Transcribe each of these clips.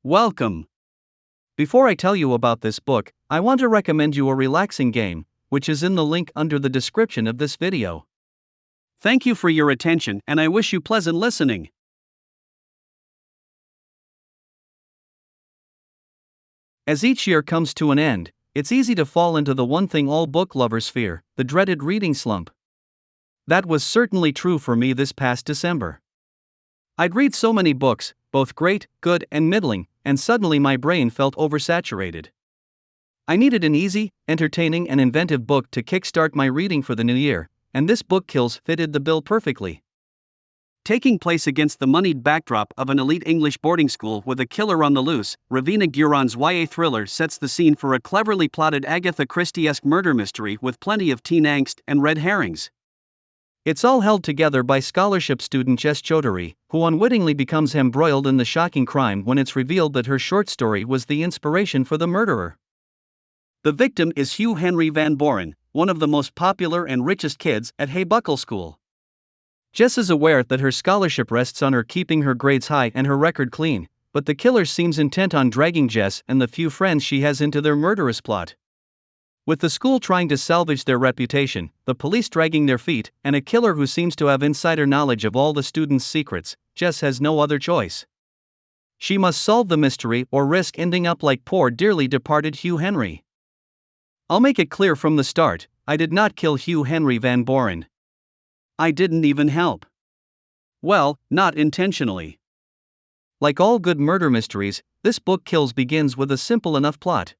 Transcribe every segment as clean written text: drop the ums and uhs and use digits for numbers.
Welcome! Before I tell you about this book, I want to recommend you a relaxing game, which is in the link under the description of this video. Thank you for your attention and I wish you pleasant listening. As each year comes to an end, it's easy to fall into the one thing all book lovers fear, the dreaded reading slump. That was certainly true for me this past December. I'd read so many books, both great, good, and middling, and suddenly my brain felt oversaturated. I needed an easy, entertaining, and inventive book to kickstart my reading for the new year, and this book Kills fitted the bill perfectly. Taking place against the moneyed backdrop of an elite English boarding school with a killer on the loose, Ravena Guron's YA thriller sets the scene for a cleverly plotted Agatha Christie-esque murder mystery with plenty of teen angst and red herrings. It's all held together by scholarship student Jess Choudhury, who unwittingly becomes embroiled in the shocking crime when it's revealed that her short story was the inspiration for the murderer. The victim is Hugh Henry Van Boren, one of the most popular and richest kids at Haybuckle School. Jess is aware that her scholarship rests on her keeping her grades high and her record clean, but the killer seems intent on dragging Jess and the few friends she has into their murderous plot. With the school trying to salvage their reputation, the police dragging their feet, and a killer who seems to have insider knowledge of all the students' secrets, Jess has no other choice. She must solve the mystery or risk ending up like poor dearly departed Hugh Henry. I'll make it clear from the start, I did not kill Hugh Henry Van Boren. I didn't even help. Well, not intentionally. Like all good murder mysteries, this book Kills begins with a simple enough plot.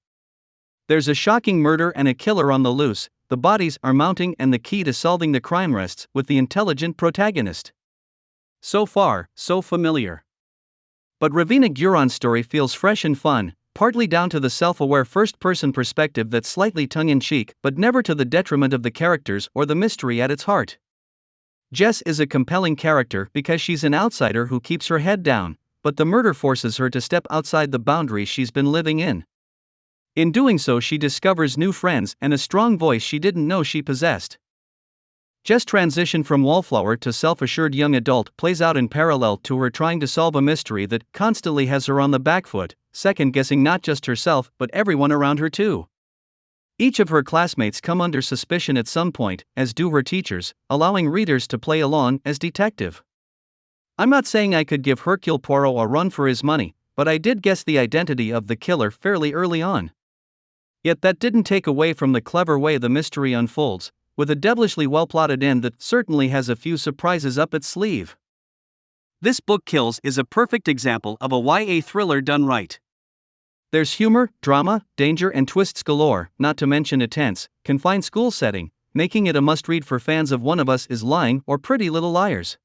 There's a shocking murder and a killer on the loose, the bodies are mounting and the key to solving the crime rests with the intelligent protagonist. So far, so familiar. But Ravena Guron's story feels fresh and fun, partly down to the self-aware first-person perspective that's slightly tongue-in-cheek but never to the detriment of the characters or the mystery at its heart. Jess is a compelling character because she's an outsider who keeps her head down, but the murder forces her to step outside the boundaries she's been living in. In doing so, she discovers new friends and a strong voice she didn't know she possessed. Jess' transition from wallflower to self-assured young adult plays out in parallel to her trying to solve a mystery that constantly has her on the back foot, second-guessing not just herself but everyone around her too. Each of her classmates come under suspicion at some point, as do her teachers, allowing readers to play along as detective. I'm not saying I could give Hercule Poirot a run for his money, but I did guess the identity of the killer fairly early on. Yet that didn't take away from the clever way the mystery unfolds, with a devilishly well-plotted end that certainly has a few surprises up its sleeve. This book Kills is a perfect example of a YA thriller done right. There's humor, drama, danger and twists galore, not to mention a tense, confined school setting, making it a must-read for fans of One of Us is Lying or Pretty Little Liars.